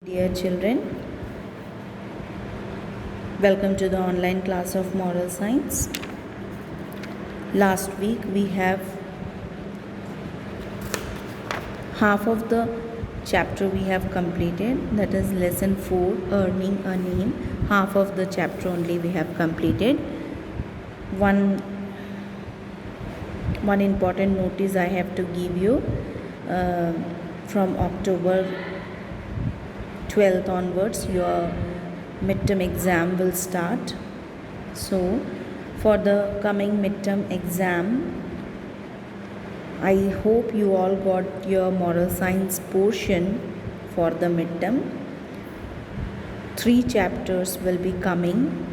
Dear children, welcome to the online class of Moral Science. Last week we have half of the chapter we have completed, that is lesson 4, earning a name. Half of the chapter only we have completed. One important notice I have to give you, from October 12th onwards your midterm exam will start. So for the coming midterm exam, I hope you all got your moral science portion for the midterm. 3 chapters will be coming,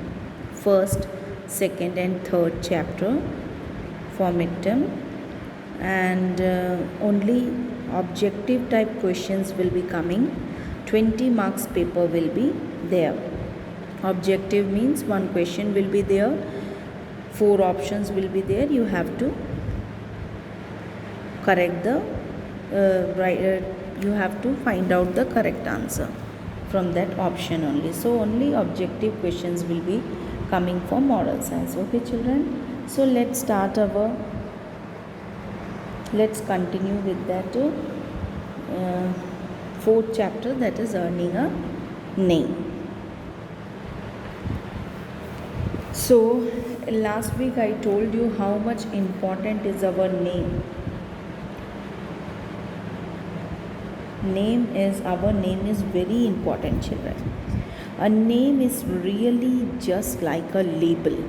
first, second and third chapter for midterm, and only objective type questions will be coming. 20 marks paper will be there. Objective means one question will be there, 4 options will be there. You have to correct the you have to find out the correct answer from that option only. So only objective questions will be coming for moral science. Okay children, so let's continue with that fourth chapter, that is earning a name. So last week I told you how much important is our name. Our name is very important, children. A name is really just like a label.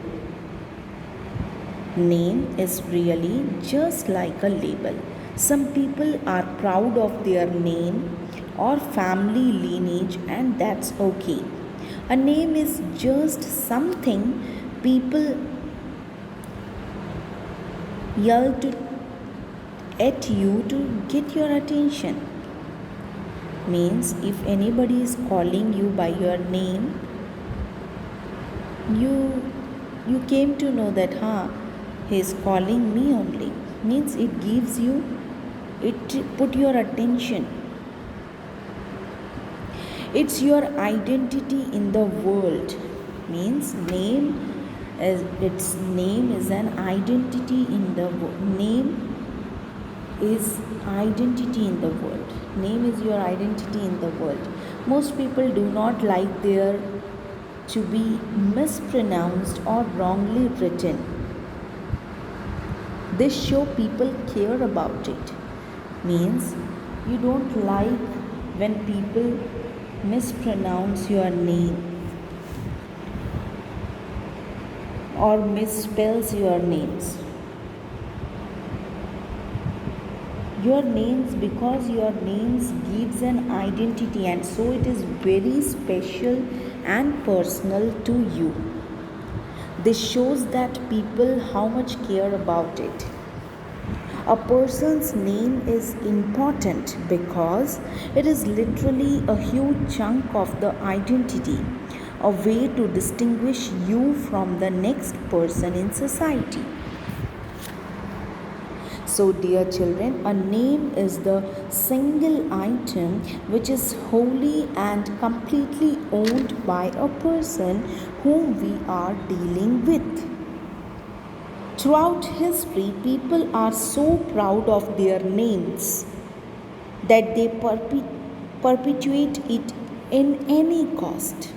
Name is really just like a label. Some people are proud of their name or family lineage, and that's okay. A name is just something people yell at you to get your attention. Means if anybody is calling you by your name, you came to know that he is calling me only. Means it gives you, it put your attention. It's your identity in the world. Means name is an identity in the world. Name is identity in the world. Name is your identity in the world. Most people do not like their to be mispronounced or wrongly written. This show people care about it. Means you don't like when people mispronounce your name or misspells your names. Your names, because your names gives an identity, and so it is very special and personal to you. This shows that people how much care about it. A person's name is important because it is literally a huge chunk of the identity, a way to distinguish you from the next person in society. So dear children, a name is the single item which is wholly and completely owned by a person whom we are dealing with. Throughout history, people are so proud of their names that they perpetuate it in any cost.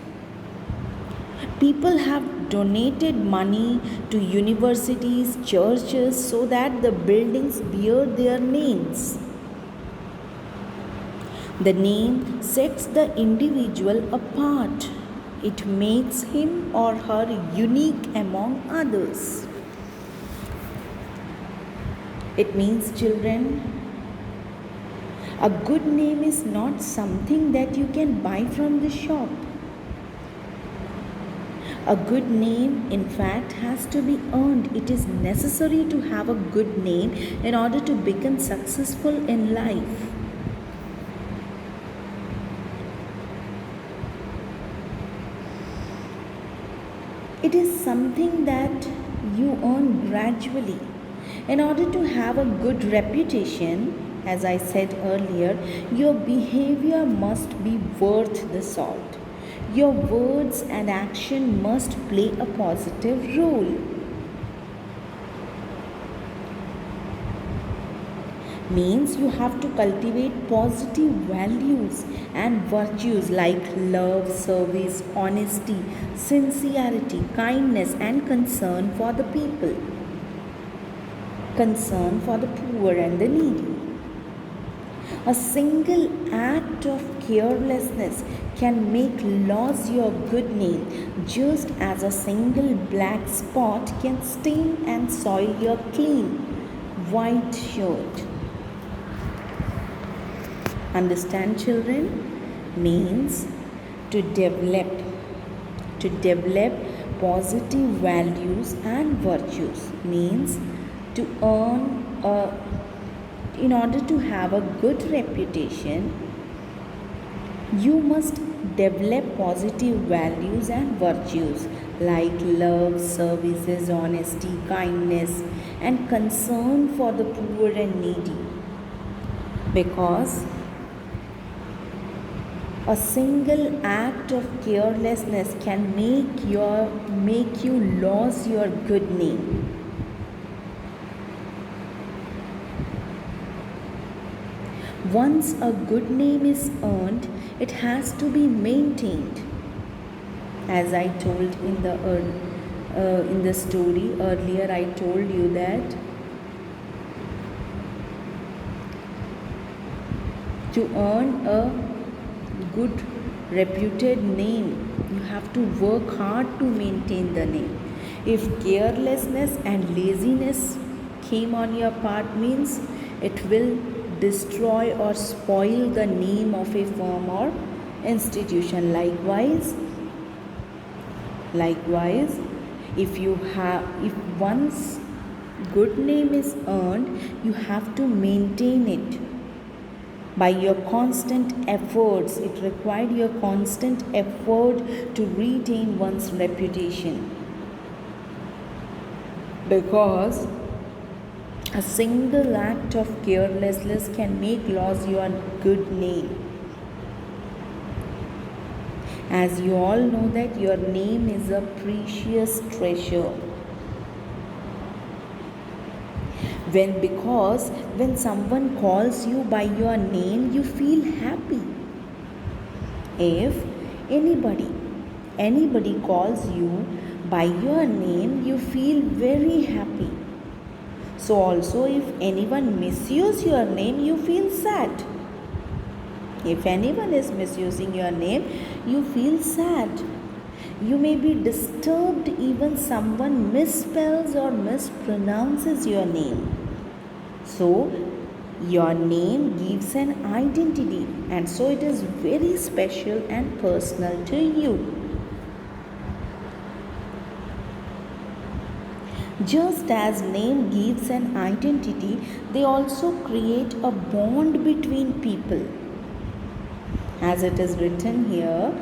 People have donated money to universities, churches, so that the buildings bear their names. The name sets the individual apart. It makes him or her unique among others. It means, children, a good name is not something that you can buy from the shop. A good name, in fact, has to be earned. It is necessary to have a good name in order to become successful in life. It is something that you earn gradually. In order to have a good reputation as I said earlier, your behavior must be worth the salt. Your words and action must play a positive role. Means you have to cultivate positive values and virtues like love, service, honesty, sincerity, kindness, and concern for the people, concern for the poor and the needy. A single act of carelessness can make loss your good name, just as a single black spot can stain and soil your clean white shirt. Understand, children? Means to develop positive values and virtues, means to earn a, in order to have a good reputation, you must develop positive values and virtues like love, services, honesty, kindness, and concern for the poor and needy. Because a single act of carelessness can make you lose your good name. Once a good name is earned, it has to be maintained. As I told in the story earlier, I told you that to earn a good reputed name, you have to work hard to maintain the name. If carelessness and laziness came on your part, means it will destroy or spoil the name of a firm or institution. Likewise, if once good name is earned, you have to maintain it by your constant efforts. It required your constant effort to retain one's reputation, because a single act of carelessness can make loss your good name. As you all know that your name is a precious treasure. Because when someone calls you by your name, you feel happy. If anybody calls you by your name, you feel very happy. So also, if anyone misuses your name, you feel sad. If anyone is misusing your name, you feel sad. You may be disturbed even someone misspells or mispronounces your name. So, your name gives an identity, and so it is very special and personal to you. Just as name gives an identity, they also create a bond between people. As it is written here,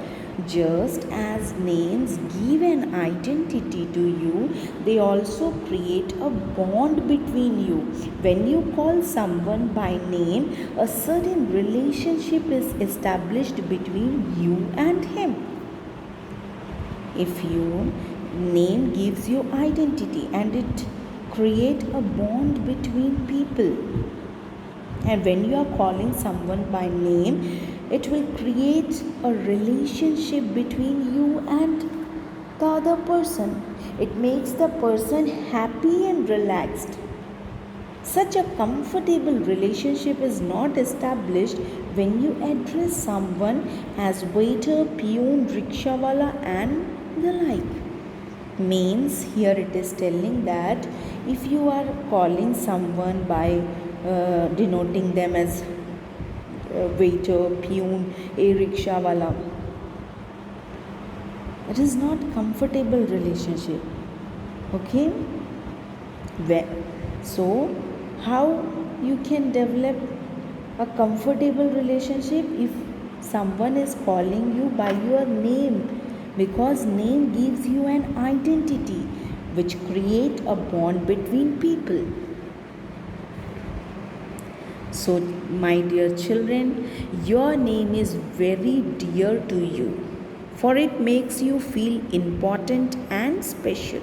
just as names give an identity to you, they also create a bond between you. When you call someone by name, a certain relationship is established between you and him. If your name gives you identity, and it creates a bond between people. And when you are calling someone by name, it will create a relationship between you and the other person. It makes the person happy and relaxed. Such a comfortable relationship is not established when you address someone as waiter, peon, rickshawala, and the like. Means here it is telling that if you are calling someone by denoting them as waiter, peon, a rickshawala, it is not comfortable relationship. Okay? So how you can develop a comfortable relationship if someone is calling you by your name? Because name gives you an identity which create a bond between people. So, my dear children, your name is very dear to you, for it makes you feel important and special.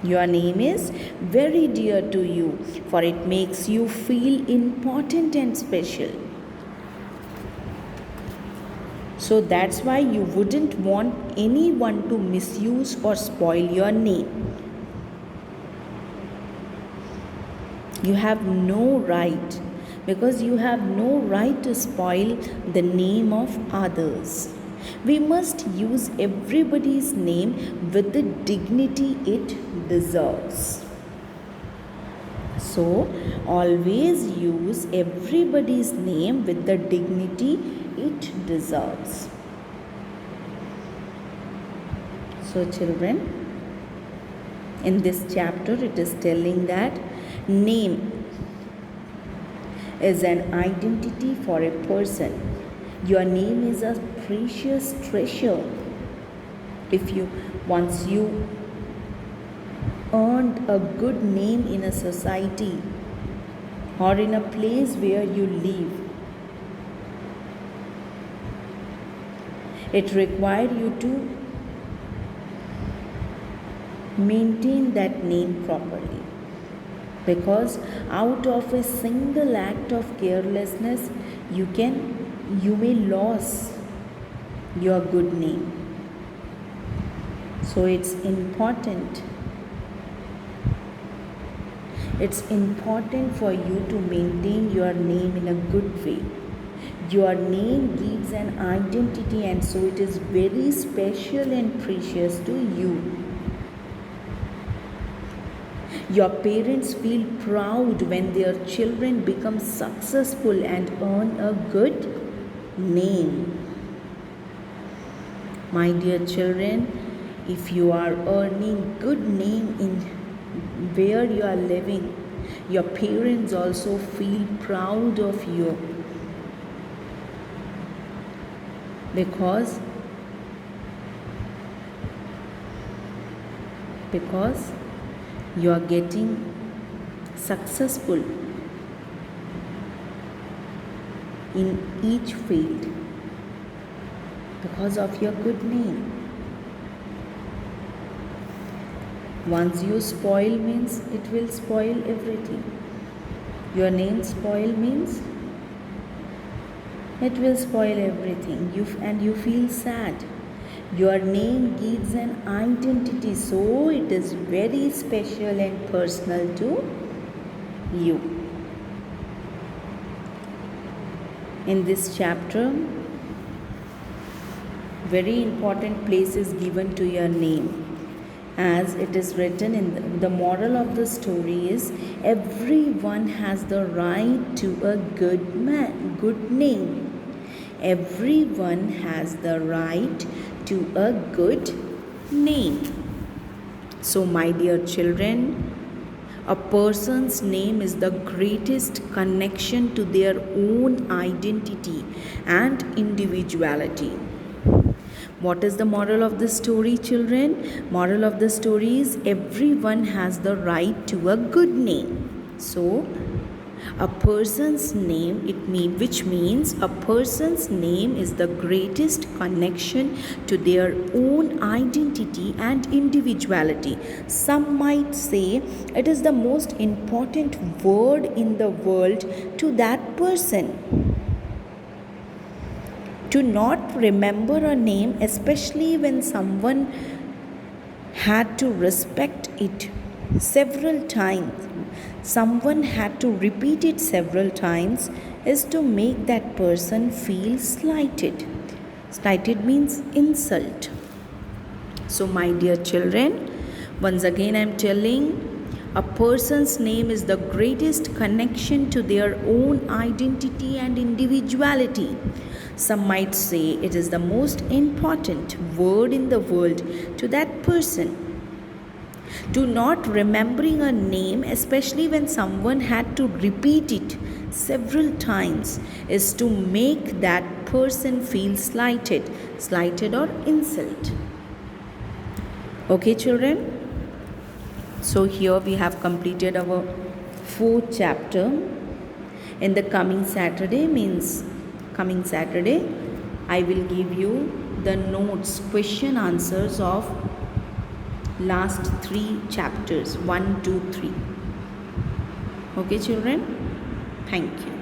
Your name is very dear to you, for it makes you feel important and special. So that's why you wouldn't want anyone to misuse or spoil your name. You have no right, because you have no right to spoil the name of others. We must use everybody's name with the dignity it deserves. So, always use everybody's name with the dignity it deserves. So, children, in this chapter, it is telling that name is an identity for a person. Your name is a precious treasure. Once you earned a good name in a society or in a place where you live, it required you to maintain that name properly, because out of a single act of carelessness you may lose your good name. So it's important for you to maintain your name in a good way. Your name gives an identity, and so it is very special and precious to you. Your parents feel proud when their children become successful and earn a good name. My dear children, if you are earning good name in where you are living, your parents also feel proud of you, because you are getting successful in each field because of your good name. Once you spoil means it will spoil everything. Your name spoil means it will spoil everything. You feel sad. Your name gives an identity, so it is very special and personal to you. In this chapter, very important place is given to your name. As it is written in the moral of the story is, everyone has the right to a good name. Everyone has the right to a good name. So, my dear children, a person's name is the greatest connection to their own identity and individuality. What is the moral of the story, children? Moral of the story is everyone has the right to a good name. So, a person's name, which means a person's name is the greatest connection to their own identity and individuality. Some might say it is the most important word in the world to that person. To not remember a name, especially when someone had to respect it several times, someone had to repeat it several times, is to make that person feel slighted. Slighted means insult. So, my dear children, once again I am telling, a person's name is the greatest connection to their own identity and individuality. Some might say it is the most important word in the world to that person. To not remembering a name, especially when someone had to repeat it several times, is to make that person feel slighted or insult. Okay, children? So here we have completed our 4th chapter. In the coming Saturday, means coming Saturday, I will give you the notes, question answers of last 3 chapters, 1, 2, 3. Okay children, thank you.